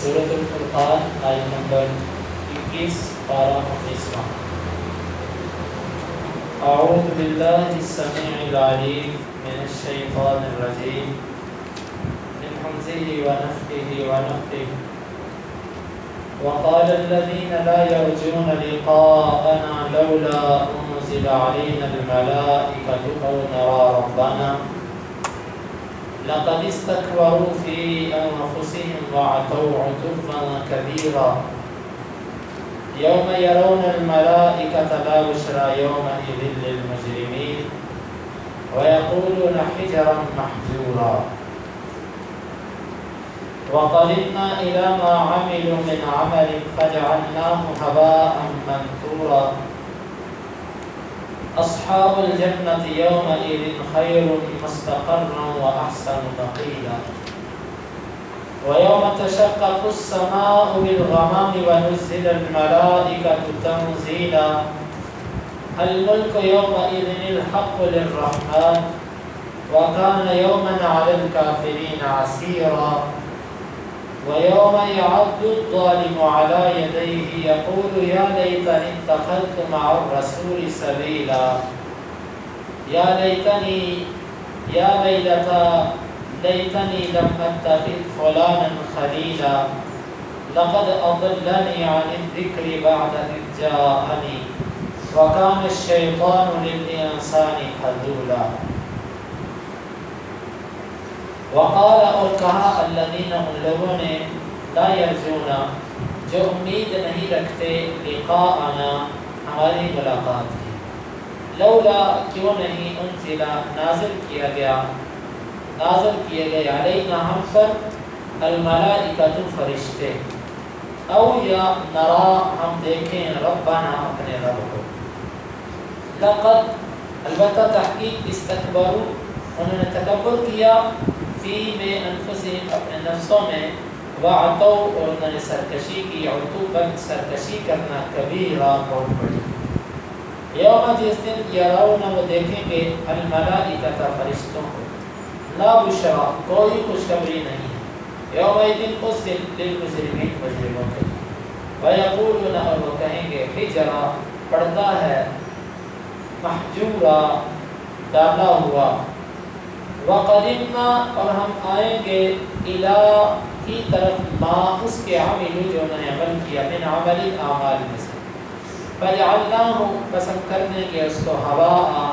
سورۃ الفرقان آیت نمبر 21 پارہ 19۔ اعوذ باللہ السمیع العلیم من الشیطان الرجیم من حمزہ ونفخہ ونفثہ۔ وقال الذين لا يرجون لقاءنا لولا أنزل علينا الملائكة أو نرى ربنا لقد استكبروا في أنفسهم وعتوا عتوا كبيرا يوم يرون الملائكة لا بشرى يومئذ للمجرمين ويقولون حجرا محجورا وقدمنا إلى ما عملوا من عمل فجعلناه هباء منثورا أصحاب الجنة يومئذ خير مستقرا وأحسن مقيلا ويوم تشقق السماء بالغمام ونزل الملائكة تنزيلا الملك يومئذ الحق للرحمن وكان يوما على الكافرين عسيرا ويوم يعض الظالم على يديه يقول يا ليتني اتخذت مع الرسول سبيلا يا ويلتى ليتني لم اتخذ فلانا خليلا لقد اضلني عن الذكر بعد إذ جاءني وكان الشيطان للإنسان خذولا۔ وقال اور کہا الذین ان لوگوں نے لا یرجون جو امید نہیں رکھتے لقاءنا ہماری ملاقات کی، لولا کیوں نہیں انزل نازل کیے گئے علینا ہم پر الملائکۃ فرشتے، او یا نرا ہم دیکھیں ربنا اپنے رب کو، لقد البتہ تحقیق استکبروا انہوں نے تکبر کیا فی میں انفسہم اپنے نفسوں میں، وعتوا اور انہوں نے سرکشی کی، عتوباً سرکشی کرنا، کبیرہ بہت بڑی۔ یوم جس دن یرون وہ دیکھیں گے الملائکۃ فرشتوں کو، لا بشرا کوئی خوشخبری نہیں ہے، یوم دن اس دن للمجرمین مجرموں کے، ویقولون اور وہ کہیں گے حجرا پردہ ہے، محجورا ڈالا ہوا، وقدمنا اور ہم آئیں گے الی کی طرف ما اس کے عملو جو انہوں نے عمل کیا، من عمل اعمال میں سے، فجعلناہ پسند کر دیں گے اس کو ہواء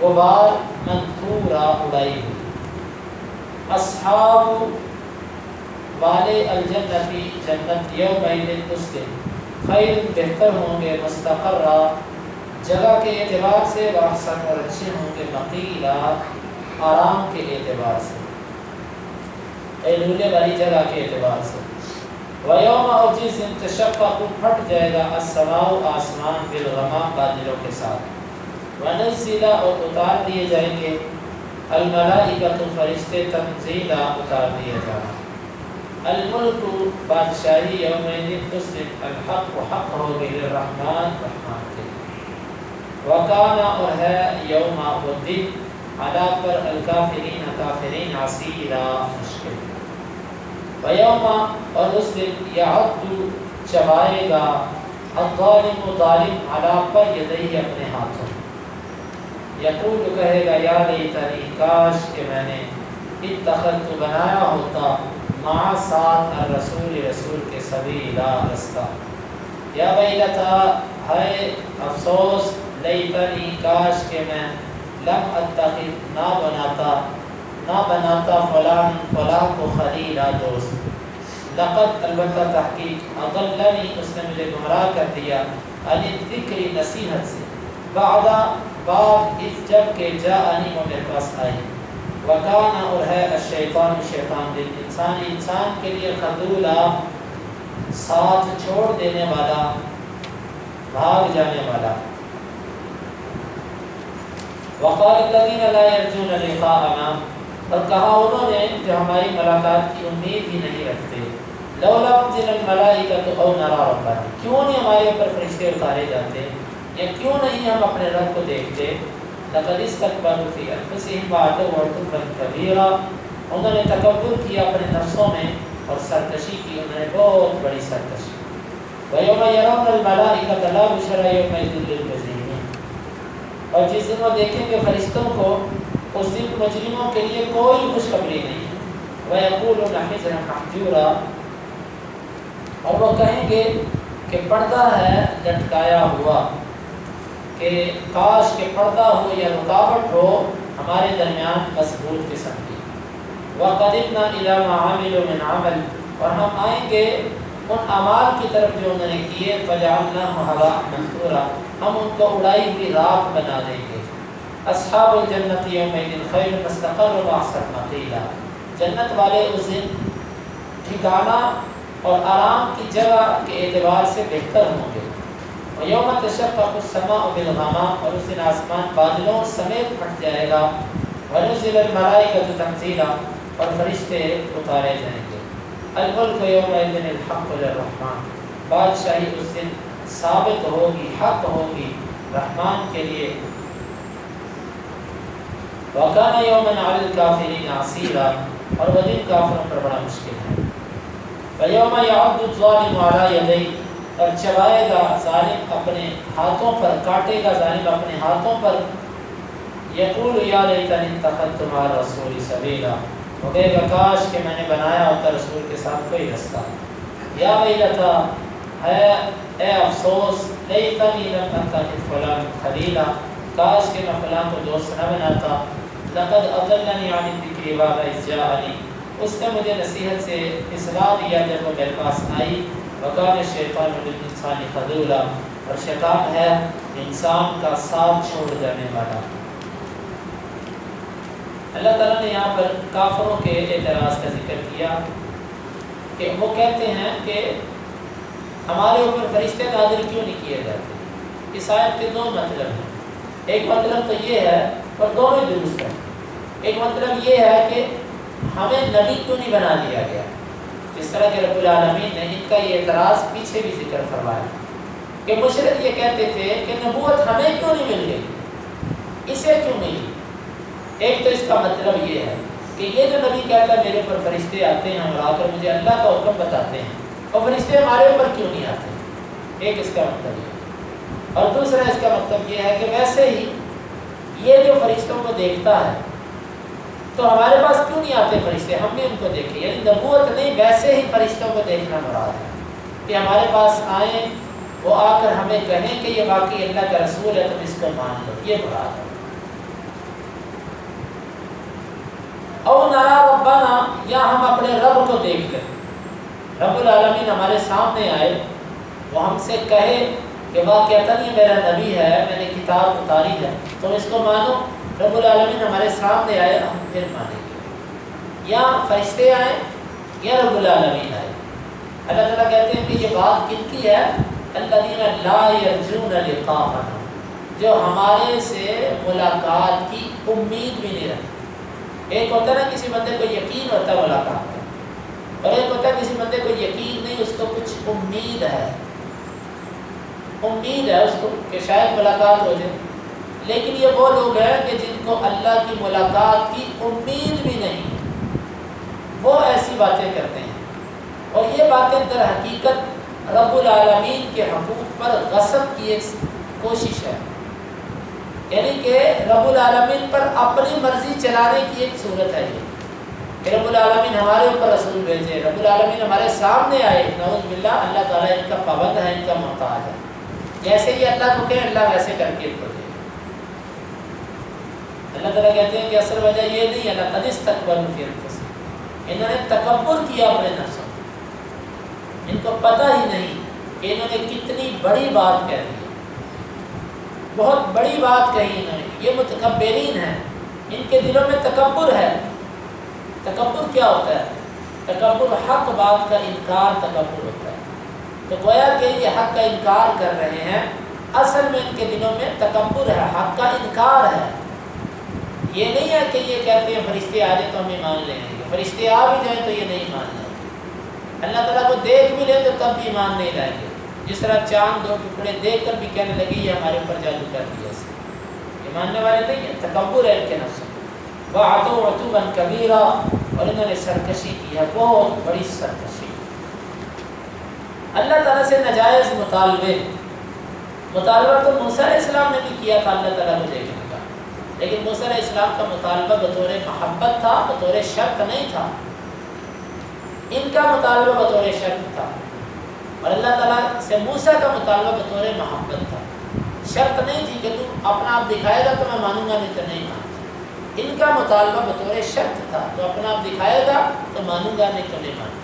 غبار منثورا اڑائی ہوئی۔ اصحاب والے الجنتی جنت یومئذ اس دن خیر بہتر ہوں گے، مستقرا جگہ کے اعتبار سے، واحسن اور اچھے ہوں گے، مقیلا آرام کے اعتبار سے، ایلولے والی جگہ کے اعتبار سے، ویوم اور جس دن تشقق پھٹ جائے گا السماء آسمان بالغمام بادلوں کے ساتھ، ونزل اور اتار دیے جائیں گے الملائکۃ فرشتے تنزیلا اتار دیا جانا، الملک بادشاہی یومئذ اس دن الحق حق ہوگی للرحمن رحمان کے، وکانا اور ہے یوم وہ دن علی پر الکافرین کافرین عسیرا مشکل، ویوم اور اس دن یعض چبائے گا الظالم ظالم علی پر یدیہ اپنے ہاتھوں، یقول کہے گا یا لیتنی کاش کہ میں نے اتخذت بنایا ہوتا مع ساتھ الرسول رسول کے سبیلا رستہ، یا ویلتا ہے افسوس، لیتنی کاش کہ میں لم اتخذ نہ بناتا فلان کو خلیلا دوست، لقد البتہ تحقیق اضلنی اس نے مجھے گمراہ کر دیا، عن الذکر نصیحت سے، بعد اس جب کہ جاءنی وہ میرے پاس آئی، وکانا اور ہے الشیطان شیطان للانسان انسان کے لیے خذولا ساتھ چھوڑ دینے والا، بھاگ جانے والا۔ وقال الذين لا يرجون لقاءنا اور کہا انہوں نے جو ہماری ملاقات کی امید ہی نہیں رکھتے، لولا انزل الملائکۃ او نرى ربنا کیوں نہیں ہمارے اوپر فرشتے اتارے جاتے، یا کیوں نہیں ہم اپنے رب کو دیکھتے، لقد استكبروا في انفسهم وعتوا عتوا كبيرا انہوں نے تکبر کیا اپنے نفسوں میں اور سرکشی کی، انہوں نے بہت بڑی سرکشی. وَيَوْمَ يَرَوْنَ الْمَلَائِكَةَ لَا بُشْرَىٰ يَوْمَئِذٍ لِّلْمُجْرِمِينَ، اور جس دن وہ دیکھیں گے فرشتوں کو، اس دن مجرموں کے لیے کوئی خوشخبری نہیں ہے. وَيَقُولُونَ حِجْرًا مَحْجُورًا، اور وہ کہیں گے کہ پردہ ہے لٹکایا ہوا، کہ کاش کہ پردہ ہو یا رکاوٹ ہو ہمارے درمیان مضبوط قسم کی. وَقَدِمْنَا إِلَىٰ مَا عَمِلُوا مِنْ عَمَلٍ، اور ہم آئیں گے ان اعمال کی طرف جو انہوں نے کیے. فَجَعَلْنَاهُ هَبَاءً مَنثُورًا، ہم ان کو اڑائی ہوئی راکھ بنا دیں گے. أَصْحَابُ الْجَنَّةِ يَوْمَئِذٍ خَيْرٌ مُسْتَقَرًّا وَأَحْسَنُ مَقِيلًا، جنت والے اس دن ٹھکانہ اور آرام کی جگہ کے اعتبار سے بہتر ہوں گے. وَيَوْمَ تَشَقَّقُ السَّمَاءُ بِالْغَمَامِ، اور اس دن آسمان بادلوں سمیت پھٹ جائے گا. وَنُزِّلَ الْمَلَائِكَةُ تَنزِيلًا، اور فرشتے اتارے جائیں گے. الْمُلْكُ يَوْمَئِذٍ الْحَقُّ لِلرَّحْمَٰنِ، بادشاہی اس دن ثابت ہوگی، حق ہوگی رحمان کے لیے. وَكَانَ يَوْمًا عَلَى الْكَافِرِينَ عَسِيرًا، اور وہ دن کافروں پر بڑا مشکل ہے. وَيَوْمَ يَعَضُّ الظَّالِمُ عَلَىٰ يَدَيْهِ، اور چبائے گا ظالم اپنے ہاتھوں پر، کاٹے گا ظالم اپنے ہاتھوں پر. یقول یا لیتنی اتخذت مع الرسول سبیلا، وہ کہے گا کاش کہ میں نے بنایا ہوتا رسول کے ساتھ کوئی رستہ. یا ویلتا، اے افسوس، لیتنی لم اتخذ فلانا خلیلا، کاش کہ میں فلاں کو دوست نہ بناتا. لقد اضلنی عن الذکر بعد اذ جاءنی، اس نے مجھے نصیحت سے اصلاح دیا جب وہ میرے پاس آئی. وکان الشیطان للانسان خذولا، اور شیطان ہے انسان کا ساتھ چھوڑ جانے والا. اللہ تعالیٰ نے یہاں پر کافروں کے اعتراض کا ذکر کیا کہ وہ کہتے ہیں کہ ہمارے اوپر فرشتے نازل کیوں نہیں کیے جاتے. اس آیت کے دو مطلب ہیں. ایک مطلب تو یہ ہے، اور دونوں درست ہیں. ایک مطلب یہ ہے کہ ہمیں نبی کیوں نہیں بنا دیا گیا، جس طرح کہ رب العالمین نے ان کا یہ اعتراض پیچھے بھی ذکر فرمایا کہ مشرک یہ کہتے تھے کہ نبوت ہمیں کیوں نہیں مل گئی، اسے کیوں ملی. ایک تو اس کا مطلب یہ ہے کہ یہ جو نبی کہتا ہے میرے اوپر فرشتے آتے ہیں اور آ کر مجھے اللہ کا حکم بتاتے ہیں، اور فرشتے ہمارے اوپر کیوں نہیں آتے. ایک اس کا مطلب یہ. اور دوسرا اس کا مطلب یہ ہے کہ ویسے ہی یہ جو فرشتوں کو دیکھتا ہے تو ہمارے پاس کیوں نہیں آتے فرشتے، ہم نے ان کو دیکھے. یعنی نبوت نہیں، ویسے ہی فرشتوں کو دیکھنا مراد ہے کہ ہمارے پاس آئیں، وہ آ کر ہمیں کہیں کہ یہ واقعی اللہ کا رسول ہے، تم اس کو مان لو، یہ مراد ہے. او نرا ربنا، یا ہم اپنے رب کو دیکھ لیں. رب العالمین ہمارے سامنے آئے، وہ ہم سے کہے کہ واقعتاً یہ میرا نبی ہے، میں نے کتاب اتاری ہے، تم اس کو مانو. رب العالمین ہمارے سامنے آئے، ہم پھر مانیں گے. یا فرشتے آئیں یا رب العالمین آئے. اللہ تعالیٰ کہتے ہیں کہ یہ بات کن کی ہے؟ الذین لا یرجون لقاءنا، جو ہمارے سے ملاقات کی امید بھی نہیں رکھتے. ایک ہوتا ہے نا کسی بندے کو یقین ہوتا ہے ملاقات کا، اور ایک ہوتا ہے کسی بندے کو یقین نہیں، اس کو کچھ امید ہے اس کو کہ شاید ملاقات ہو جائے. لیکن یہ وہ لوگ ہیں کہ جن کو اللہ کی ملاقات کی امید بھی نہیں، وہ ایسی باتیں کرتے ہیں. اور یہ باتیں در حقیقت رب العالمین کے حقوق پر غصب کی ایک کوشش ہے. یعنی کہ رب العالمین پر اپنی مرضی چلانے کی ایک صورت ہے یہ کہ رب العالمین ہمارے اوپر رسول بھیجے، رب العالمین ہمارے سامنے آئے. نعوذ باللہ، اللہ تعالیٰ ان کا پابند ہے، ان کا محتاج ہے. جیسے ہی اللہ کو کہیں اللہ ویسے کر کے ان کو دے. اللہ تعالیٰ کہتے ہیں کہ اصل وجہ یہ نہیں ہے، لقد استكبروا في انفسهم، انہوں نے تکبر کیا اپنے نفسوں. ان کو پتہ ہی نہیں کہ انہوں نے کتنی بڑی بات کہہ دی، بہت بڑی بات کہی انہوں نے. یہ متکبرین ہیں، ان کے دلوں میں تکبر ہے. تکبر کیا ہوتا ہے؟ تکبر حق بات کا انکار تکبر ہوتا ہے. تو گویا کہ یہ حق کا انکار کر رہے ہیں، اصل میں ان کے دلوں میں تکبر ہے، حق کا انکار ہے. یہ نہیں ہے کہ یہ کہتے ہیں فرشتے آ جائیں تو ہم ایمان لیں گے، فرشتے آ بھی جائیں تو یہ نہیں مان لیں گے، اللہ تعالیٰ کو دیکھ بھی لیں تو تب بھی ایمان نہیں لائیں گے. جس طرح چاند دو ٹکڑے دیکھ کر بھی کہنے لگی یہ ہمارے اوپر جادو کر دیا، یہ ماننے والے نہیں ہیں. تکبر ہے ان کے نفس. وَعَتَوْا عُتُوًّا كَبِيرًا، اور انہوں نے سرکشی کی ہے، بہت بڑی سرکشی۔ اللہ تعالیٰ سے ناجائز مطالبہ تو موسیٰ علیہ السلام نے بھی کیا تھا اللہ تعالیٰ کو دیکھنے کا، لیکن موسیٰ علیہ السلام کا مطالبہ بطور محبت تھا، بطور شرط نہیں تھا۔ ان کا مطالبہ بطور شرط تھا، اور اللہ تعالیٰ سے موسیٰ کا مطالبہ بطور محبت تھا۔ شرط نہیں تھی کہ تم اپنا آپ دکھائے گا تو میں مانوں گا، نہیں تو نہیں مانوں گا۔ ان کا مطالبہ بطور شرط تھا، تو اپنا آپ دکھائے گا تو مانوں گا، نہیں تو نہیں مانوں گا۔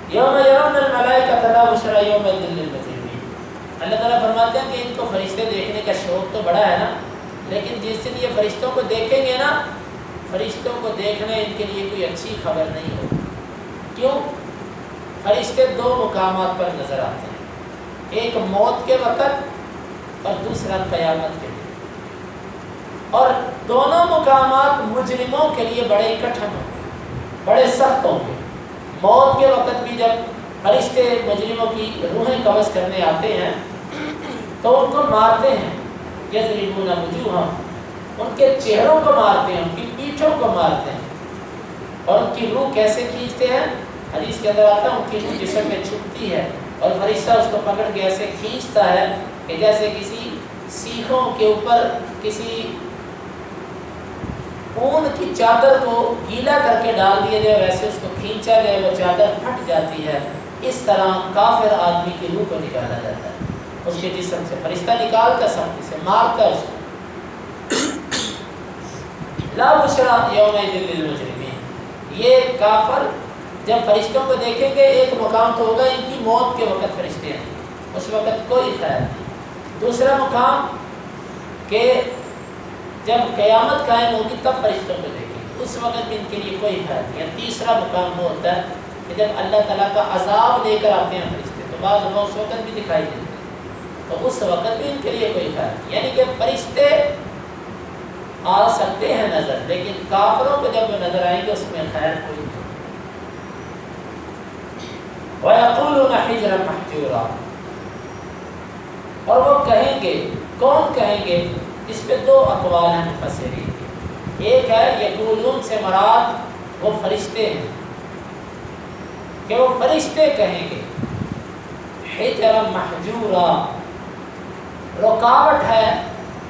یوم یرون الملائکۃ لا بشری یومئذ للمجرمین، اللہ تعالیٰ فرماتے ہیں کہ ان کو فرشتے دیکھنے کا شوق تو بڑا ہے نا، لیکن جس دن یہ فرشتوں کو دیکھیں گے نا، فرشتوں کو دیکھنا ان کے لیے کوئی اچھی خبر نہیں ہوگی۔ کیوں؟ فرشتے دو مقامات پر نظر آتے ہیں، ایک موت کے وقت اور دوسرا قیامت کے دن، اور دونوں مقامات مجرموں کے لیے بڑے کٹھن ہوں گے، بڑے سخت ہوں گے۔ موت کے وقت بھی جب فرشتے مجرموں کی روحیں قبض کرنے آتے ہیں تو ان کو مارتے ہیں، یضربون وجوہہم، ان کے چہروں کو مارتے ہیں، ان کی پیٹھوں کو مارتے ہیں، اور ان کی روح کیسے کھینچتے ہیں؟ حدیث کے اندر آتا ہے ان کی روح جسم میں چھپتی ہے اور فرشتہ اس کو پکڑ کے ایسے کھینچتا ہے کہ جیسے کسی سیخوں کے اوپر کسی اون کی چادر کو گیلا کر کے ڈال دیا جائے، ویسے اس کو کھینچا جائے، وہ چادر پھٹ جاتی ہے۔ اس طرح کافر آدمی کی روح کو نکالا جاتا ہے اس کے جسم سے، فرشتہ نکالتا سختی سے، مارتا اس کو۔ لا بشری یومئذ للمجرمین، یہ کافر جب فرشتوں کو دیکھیں گے، ایک مقام تو ہوگا ان کی موت کے وقت فرشتے ہیں، اس وقت کوئی خیر نہیں۔ دوسرا مقام کہ جب قیامت قائم ہوگی تب فرشتوں کو دیکھیں گے، اس وقت بھی ان کے لیے کوئی خیر نہیں ہے۔ تیسرا مقام وہ ہوتا ہے کہ جب اللہ تعالیٰ کا عذاب لے کر آتے ہیں فرشتے، تو بعض وہ اس وقت بھی دکھائی دیتے ہیں، تو اس وقت بھی ان کے لیے کوئی خیر نہیں۔ یعنی کہ فرشتے آ سکتے ہیں نظر، لیکن کافروں کو جب وہ نظر آئیں گے اس میں خیر کوئی نہیں۔ وَيَقُولُونَ حِجْرًا مَحْجُورًا، اور وہ کہیں گے، کون کہیں گے؟ اس پہ دو اقوال ہیں مفسرین کی۔ ایک ہے یقولون سے مراد وہ فرشتے ہیں، کہ وہ فرشتے کہیں گے حجرا محجورا، رکاوٹ ہے،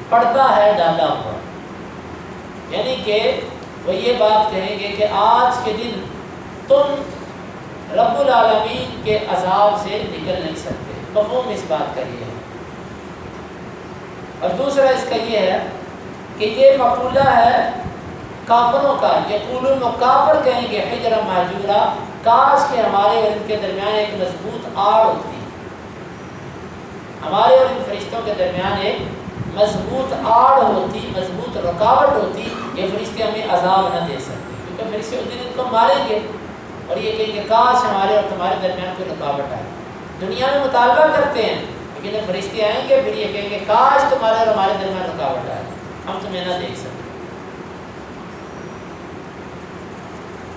پردہ ہے ڈالا ہوا، یعنی کہ وہ یہ بات کہیں گے کہ آج کے دن تم رب العالمین کے عذاب سے نکل نہیں سکتے۔ مفہوم اس بات کا یہ ہے۔ اور دوسرا اس کا یہ ہے کہ یہ مقولہ ہے کافروں کا، یقولون کافر کہیں گے حجرا محجورا، کاش کہ ہمارے اور ان کے درمیان ایک مضبوط آڑ ہوتی، ہمارے اور ان فرشتوں کے درمیان ایک مضبوط آڑ ہوتی، مضبوط رکاوٹ ہوتی، یہ فرشتے ہمیں عذاب نہ دے سکتے، کیونکہ فرشتے اس دن ان کو ماریں گے، اور یہ کہیں کہ کاش ہمارے اور تمہارے درمیان کوئی رکاوٹ آئے۔ دنیا میں مطالبہ کرتے ہیں، لیکن جب فرشتے آئیں گے پھر یہ کہیں گے کاش تمہارے اور ہمارے درمیان رکاوٹ آئے، ہم تمہیں نہ دیکھ سکتے۔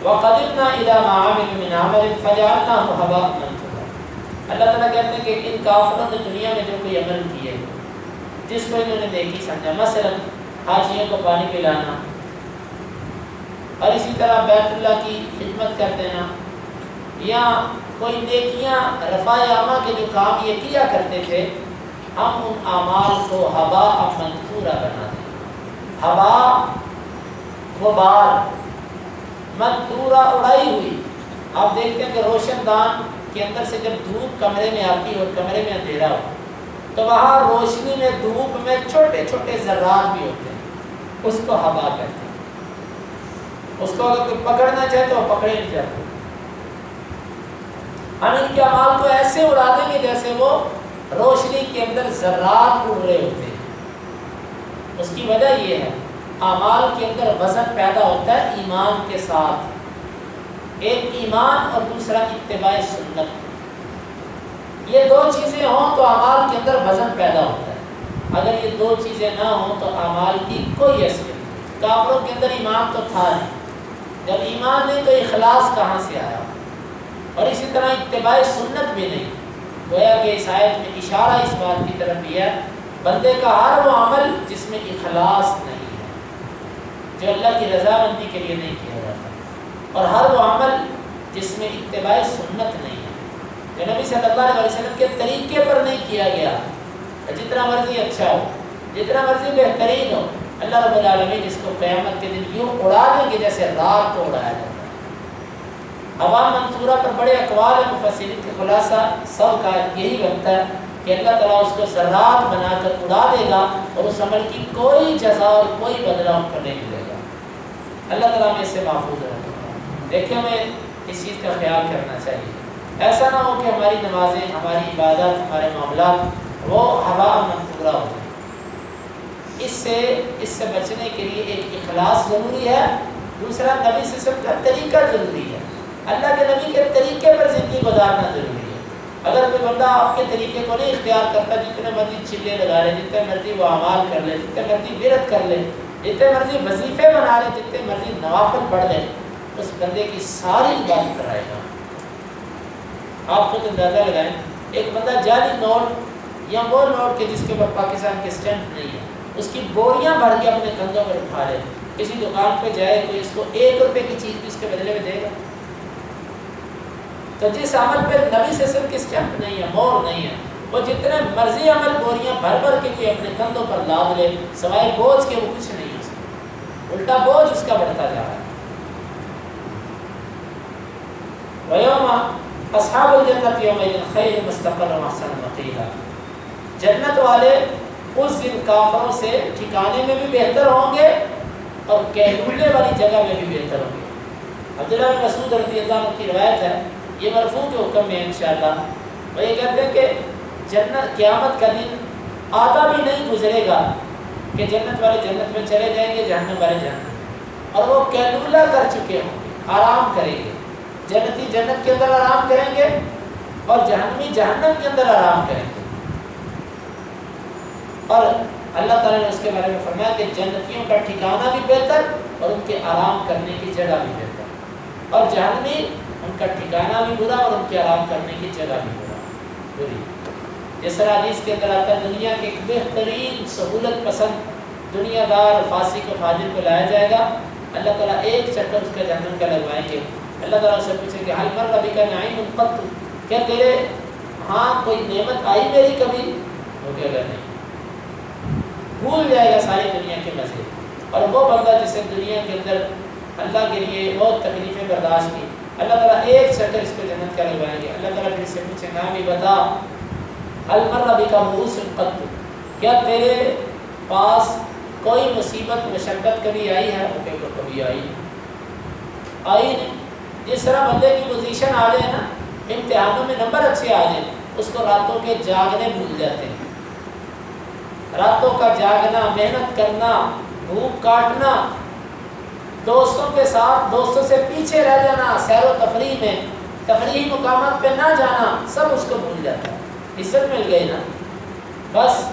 وَقَدِمْنَا إِلَىٰ مَا عَمِلُوا مِنْ عَمَلٍ فَجَعَلْنَاهُ هَبَاءً مَنثُورًا، اللہ تعالیٰ کہتے ہیں کہ ان کافروں نے دنیا میں جو کوئی عمل کیے، جس کو انہوں نے نیکی سمجھا، مثلا حاجیوں کو پانی پلانا، اور اسی طرح بیت اللہ کی خدمت کر دینا، یا کوئی نیکیاں رفع عامہ کے جو کام یہ کیا کرتے تھے، ہم ان اعمال کو ہباء منثورا بنا دیں۔ ہباء غبار، منثورا اڑائی ہوئی۔ آپ دیکھتے ہیں کہ روشن دان کے اندر سے جب دھوپ کمرے میں آتی ہے اور کمرے میں اندھیرا ہو تو وہاں روشنی میں دھوپ میں چھوٹے چھوٹے ذرات بھی ہوتے ہیں، اس کو ہباء کہتے ہیں۔ اس کو اگر کوئی پکڑنا چاہے تو وہ پکڑے نہیں جاتے۔ ہم ان کے اعمال کو ایسے اڑا دیں گے جیسے وہ روشنی کے اندر ذرات اڑ رہے ہوتے ہیں۔ اس کی وجہ یہ ہے اعمال کے اندر وزن پیدا ہوتا ہے ایمان کے ساتھ، ایک ایمان اور دوسرا اتباع سنت، یہ دو چیزیں ہوں تو اعمال کے اندر وزن پیدا ہوتا ہے۔ اگر یہ دو چیزیں نہ ہوں تو اعمال کی کوئی حیثیت نہیں۔ کافروں کے اندر ایمان تو تھا نہیں، جب ایمان نہیں تو اخلاص کہاں سے آیا؟ اور اسی طرح اتباع سنت بھی نہیں۔ گویا کہ اس آیت میں اشارہ اس بات کی طرف بھی ہے، بندے کا ہر وہ عمل جس میں اخلاص نہیں ہے، جو اللہ کی رضامندی کے لیے نہیں کیا جاتا، اور ہر وہ عمل جس میں اتباع سنت نہیں ہے، جو نبی صلی اللہ علیہ وسلم کے طریقے پر نہیں کیا گیا، جتنا مرضی اچھا ہو، جتنا مرضی بہترین ہو، اللہ رب العالمین اس کو قیامت کے دن یوں اڑا دیں گے جیسے رات کو اڑایا جاتا ہے۔ عوام منصورہ پر بڑے اقوال مفسرین کے خلاصہ سب کا یہی بنتا ہے کہ اللہ تعالیٰ اس کو ذرات بنا کر اڑا دے گا اور اس عمل کی کوئی جزا اور کوئی بدلہ ان کو نہیں ملے گا۔ اللہ تعالیٰ ہمیں اس سے محفوظ رکھے۔ دیکھیں ہمیں اس چیز کا خیال کرنا چاہیے، ایسا نہ ہو کہ ہماری نمازیں، ہماری عبادت، ہمارے معاملات وہ ہوا منصورہ ہو جائیں۔ اس سے بچنے کے لیے ایک اخلاص ضروری ہے، دوسرا نبی صلی اللہ علیہ وسلم کا طریقہ ضروری ہے، اللہ کے نبی کے طریقے پر زندگی گزارنا ضروری ہے۔ اگر کوئی بندہ آپ کے طریقے کو نہیں اختیار کرتا، جتنے مرضی چلے لگا لے، جتنے مرضی وہ اعمال کر لے، جتنے مرضی بیرت کر لے، جتنے مرضی وظیفے بنا لے، جتنے مرضی نوافل پڑھ لے، اس بندے کی ساری عبادت کرائے گا۔ آپ خود اندازہ لگائیں، ایک بندہ جعلی نوٹ یا وہ نوٹ کے جس کے اوپر پاکستان کے اسٹیمپ نہیں ہے، اس کی بوریاں بھر کے اپنے کندھوں پر اٹھا لے، کسی دکان پہ جائے کوئی اس کو 1 روپے کی چیز بھی اس کے بدلے میں دے گا؟ تو جس عمل پہ نبی سے صرف کی اسٹیمپ نہیں ہے، مور نہیں ہے، وہ جتنے مرضی عمل بوریاں بھر بھر کے کوئی اپنے کندھوں پر لاد لے، سوائے بوجھ کے وہ کچھ نہیں ہے، اس میں الٹا بوجھ اس کا بڑھتا جا رہا ہے۔ وَيَوْمَ أَصْحَابُ الْجَنَّةِ يَوْمَئِذٍ خَيْرٌ مُسْتَقَرًّا وَأَحْسَنُ مَقِيلًا، جنت والے اس دن کافروں سے ٹھکانے میں بھی بہتر ہوں گے اور کہلولے والی جگہ میں بھی بہتر ہوں گے۔ عبداللہ بن مسعود رضی اللہ عنہ کی روایت ہے، یہ مرفوع کے حکم میں انشاءاللہ، وہ یہ کہتے ہیں کہ جنت قیامت کا دن آدھا بھی نہیں گزرے گا کہ جنت والے جنت میں چلے جائیں گے، جہنم والے جہنم میں، اور وہ کیلولہ کر چکے ہوں گے، آرام کریں گے۔ جنتی جنت کے اندر آرام کریں گے اور جہنمی جہنم کے اندر آرام کریں گے۔ اور اللہ تعالیٰ نے اس کے بارے میں فرمایا کہ جنتیوں کا ٹھکانہ بھی بہتر اور ان کے آرام کرنے کی جگہ بھی بہتر، اور جہنمی ان کا ٹھکانہ بھی برا اور ان کے آرام کرنے کی جگہ بھی بری۔ جس طرح حدیث کے اندر آتا ہے، دنیا کے ایک بہترین سہولت پسند دنیا دار فاسق و فاجر کو لایا جائے گا، اللہ تعالیٰ ایک چکر اس کا جہنم کا لگوائیں گے۔ اللہ تعالیٰ سے پوچھیں گے حل مر ربی کا نعیم قط، کیا تیرے ہاں کوئی نعمت آئی میری کبھی؟ وہ کہے گا نہیں، بھول جائے گا ساری دنیا کے مزے۔ اور وہ بندہ جسے دنیا کے اندر اللہ کے لیے بہت تکلیفیں برداشت کی، اللہ تعالیٰ ایک چکر اس کو جنت کا لگوائیں گے۔ اللہ تعالیٰ پھر سے پوچھیں گے بھی بتا حل مر ربی کا مؤوس قط، کیا تیرے پاس کوئی مصیبت مشقت کبھی آئی ہے؟ وہ کہے گا کبھی آئی نہیں۔ جس طرح بندے کی پوزیشن آ جائے نا، امتحانوں میں نمبر اچھے آ جائیں، اس کو راتوں کے جاگنے بھول جاتے ہیں۔ راتوں کا جاگنا، محنت کرنا، بھوک کاٹنا، دوستوں کے ساتھ دوستوں سے پیچھے رہ جانا، سیر و تفریح میں تفریحی مقامات پہ نہ جانا، سب اس کو بھول جاتا ہے۔ عزت مل گئی نا، بس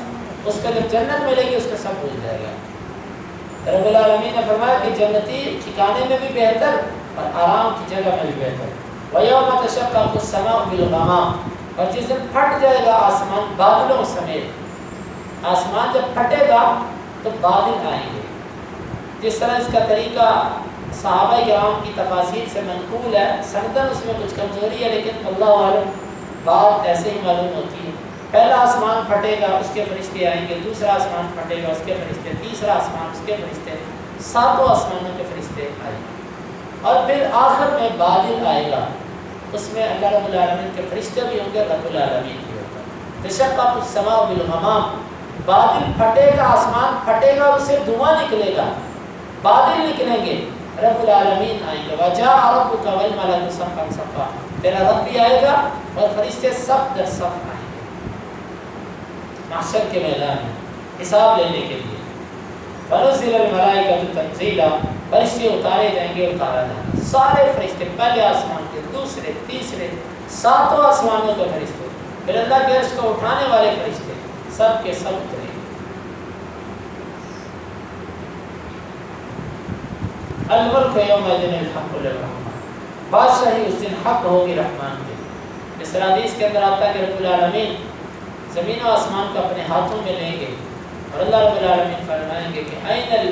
اس کو جب جنت ملے گی اس کو سب بھول جائے گا۔ رب العالمین نے فرمایا کہ جنتی ٹھکانے میں بھی بہتر اور آرام کی جگہ میں بھی بہتر۔ وَيَوْمَ تَشَقَّقُ السَّمَاءُ بِالْغَمَامِ، اور جس دن پھٹ جائے گا آسمان بادلوں سمیت، آسمان جب پھٹے گا تو بادل آئیں گے۔ جس طرح اس کا طریقہ صحابہ کرام کی تفاصیل سے منقول ہے، سندن اس میں کچھ کمزوری ہے، لیکن اللہ عالم بات ایسے ہی معلوم ہوتی ہے۔ پہلا آسمان پھٹے گا، اس کے فرشتے آئیں گے، دوسرا آسمان پھٹے گا، اس کے فرشتے، تیسرا آسمان، اس کے فرشتے، ساتوں آسمانوں کے فرشتے آئیں گے، اور پھر آخر میں بادل آئے گا، اس میں اللہ رب العالمین کے فرشتے بھی ہوں گے، رب العالمین بھی ہوگا۔ تشقق السماء بالغمام، بادل پھٹے گا، آسمان پھٹے گا، اس سے دھواں نکلے گا، بادل نکلیں گے، رب العالمین آئیں گے۔ وجاء ربک والملک صفا صفا، تیرا رب بھی آئے گا اور فرشتے صف در صف آئیں گے محشر کے میدان میں حساب لینے کے لیے۔ ونزل الملائکۃ تنزیلا، فرشتے اتارے جائیں گے، اتارا جائیں، سارے فرشتے، پہلے آسمان کے، دوسرے، تیسرے، ساتوں آسمانوں کے فرشتے، پھر اللہ کے عرش کو اٹھانے والے فرشتے، سب کے سب اترے۔ الملک یومئذ الحق للرحمن، بادشاہی اس دن حق ہوگی رحمان کے۔ اس حدیث کے اندر آتا ہے کہ رب العالمین زمین و آسمان کو اپنے ہاتھوں میں لیں گے اور اللہ رب العالمین فرمائیں گے کہ این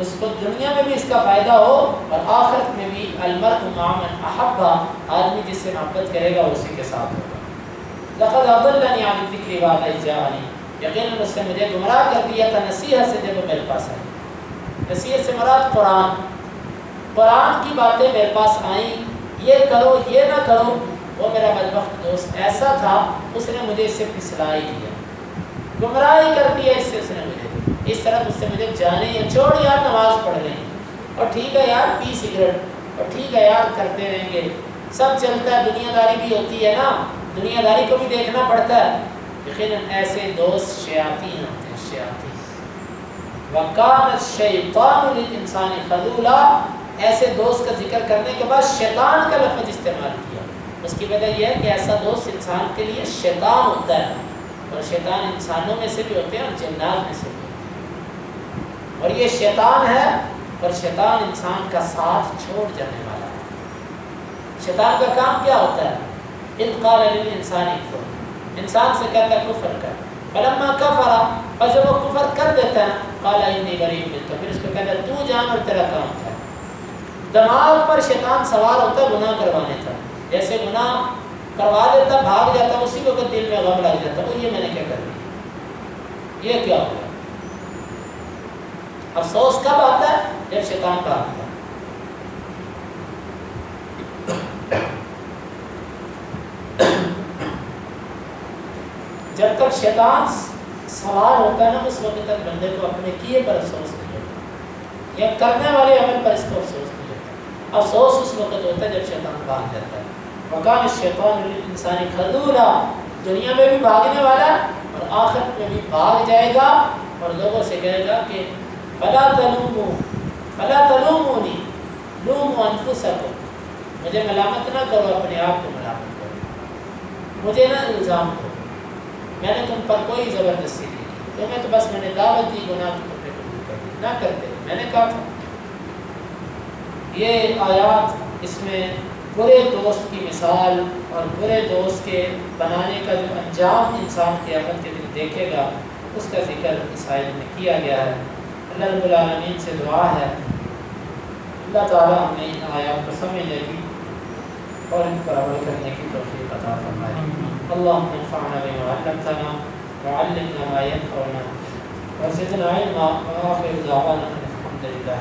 اس کو دنیا میں بھی اس کا فائدہ ہو اور آخرت میں بھی. المرء مع من احب، آدمی جس سے محبت کرے گا اسی کے ساتھ ہوگا. لقد اضلنی عن الذکر بعد اذ جاءنی، یقیناً اس نے مجھے گمراہ کر دیا تھا نصیحت سے جب وہ میرے پاس آئی. نصیحت سے مراد قرآن کی باتیں میرے پاس آئیں، یہ کرو یہ نہ کرو. وہ میرا بدبخت دوست ایسا تھا، اس نے مجھے اس سے پھسلا ہی دیا، گمراہی کر دیا اس سے. اس نے مجھے اس طرف اس سے مجھے جانے یا چھوڑ یار نماز پڑھ رہے ہیں، اور ٹھیک ہے یار پی سگریٹ، اور ٹھیک ہے یار کرتے رہیں گے، سب چلتا ہے، دنیا داری بھی ہوتی ہے نا، دنیا داری کو بھی دیکھنا پڑتا ہے. یقیناً ایسے دوست شیاطین ہوتے ہیں، شیاطین. وَكَانَ الشَّيْطَانُ لِلْإِنسَانِ خَذُولًا، ایسے دوست کا ذکر کرنے کے بعد شیطان کا لفظ استعمال کیا. اس کی وجہ یہ ہے کہ ایسا دوست انسان کے لیے شیطان ہوتا ہے، اور شیطان انسانوں میں سے بھی ہوتے ہیں اور جنات میں سے بھی. اور یہ شیطان ہے، اور شیطان انسان کا ساتھ چھوڑ جانے والا ہے. شیطان کا کام کیا ہوتا ہے؟ اذ قال للانسان اکفر، انسان سے کہتا ہے کفر کر. فلما کفر، اور جب وہ کفر کر دیتا ہے، قال انی بریء منک، پھر اس کو کہتا ہے تو جان اور تیرا کام کیا. دماغ پر شیطان سوار ہوتا ہے گناہ کروانے کا. جیسے گناہ کروا دیتا بھاگ جاتا، اسی وقت دل میں غم لگ جاتا، وہ یہ میں نے کیا کر دیا، یہ کیا ہوا. افسوس کب آتا ہے؟ جب شیطان بھاگتا ہے. جب تک شیطان سوار ہوتا ہے نا، اس وقت تک بندے کو اپنے کیے پر افسوس نہیں ہوتا، یا کرنے والے عمل پر اس کو افسوس نہیں ہوتا. افسوس اس وقت ہوتا ہے جب شیطان بھاگ جاتا ہے. وَكَانَ الشَّيْطَانُ لِلْإِنسَانِ خَذُولًا، دنیا میں بھی بھاگنے والا اور آخرت میں بھی بھاگ جائے گا، اور لوگوں سے کہے گا کہ فَلَا تَلُومُونِي لُومُوا أَنفُسَكُمْ، مجھے ملامت نہ کرو، اپنے آپ کو ملامت کرو، مجھے نہ الزام دو، میں نے تم پر کوئی زبردستی نہیں کی، تمہیں تو بس میں نے دعوت دی، گناہ تو تم نے قبول کر دی، نہ کرتے میں نے کہا تھا. یہ آیات اس میں برے دوست کی مثال اور برے دوست کے بنانے کا جو انجام انسان کے عمل کے دن دیکھے گا، اس کا ذکر اس آیت میں کیا گیا ہے. اللہ رب العالمین سے دعا ہے اللہ تعالیٰ ہمیں ان آیات کو سمجھنے کی اور ان پر عمل کرنے کی توفیق عطا فرمائے. اللہم انفعنا بما علمتنا وعلمنا ما ينفعنا وزدنا علما وآخر دعوانا الحمد للہ.